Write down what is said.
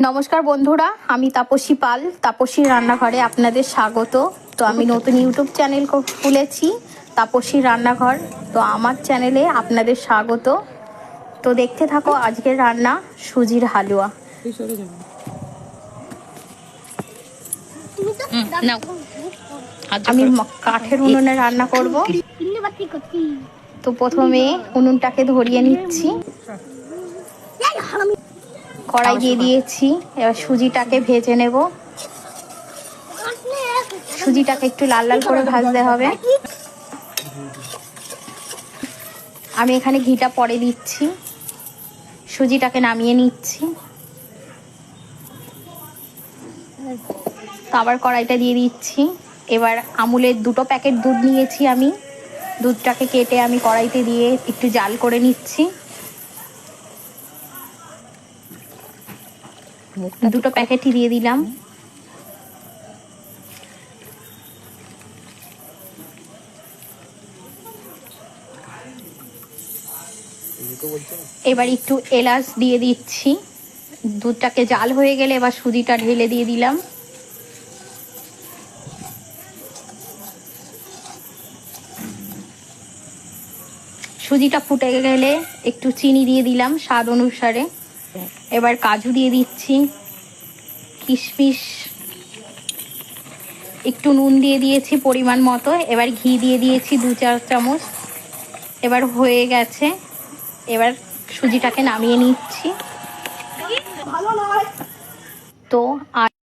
নমস্কার বন্ধুরা, আমি তাপসী পাল। তাপসীর রান্নাঘরে আপনাদের স্বাগত। তো আমি নতুন ইউটিউব চ্যানেল খুলেছি, তাপসীর রান্নাঘর। তো আমার চ্যানেলে আপনাদের স্বাগত। তো দেখতে থাকো আজকের রান্না, সুজির হালুয়া। আমি কাঠের উনুনে রান্না করব। তো প্রথমে উনুনটাকে ধরিয়ে নিচ্ছি, কড়াই দিয়ে দিয়েছি। এবার সুজিটাকে ভেজে নেব। সুজিটাকে একটু লাল লাল করে ভাজতে হবে। আমি এখানে ঘিটা পরে দিচ্ছি, সুজিটাকে নামিয়ে নিচ্ছি। তো আবার কড়াইটা দিয়ে দিচ্ছি। এবার আমুলের 2 প্যাকেট দুধ নিয়েছি আমি। দুধটাকে কেটে আমি কড়াইতে দিয়ে একটু জাল করে নিচ্ছি। 2 প্যাকেটই দিয়ে দিলাম। এবার একটু এলাচ দিয়ে দিচ্ছি। দুধটাকে জাল হয়ে গেলে এবার সুজিটা ঢেলে দিয়ে দিলাম। সুজিটা ফুটে গেলে একটু চিনি দিয়ে দিলাম স্বাদ অনুসারে। এবার কাজু দিয়ে দিচ্ছি, কিশমিশ, একটু নুন দিয়ে দিয়েছি পরিমাণ মতো। এবার ঘি দিয়ে দিয়েছি 2-4 চামচ। এবার হয়ে গেছে। এবার সুজিটাকে নামিয়ে নিচ্ছি। তো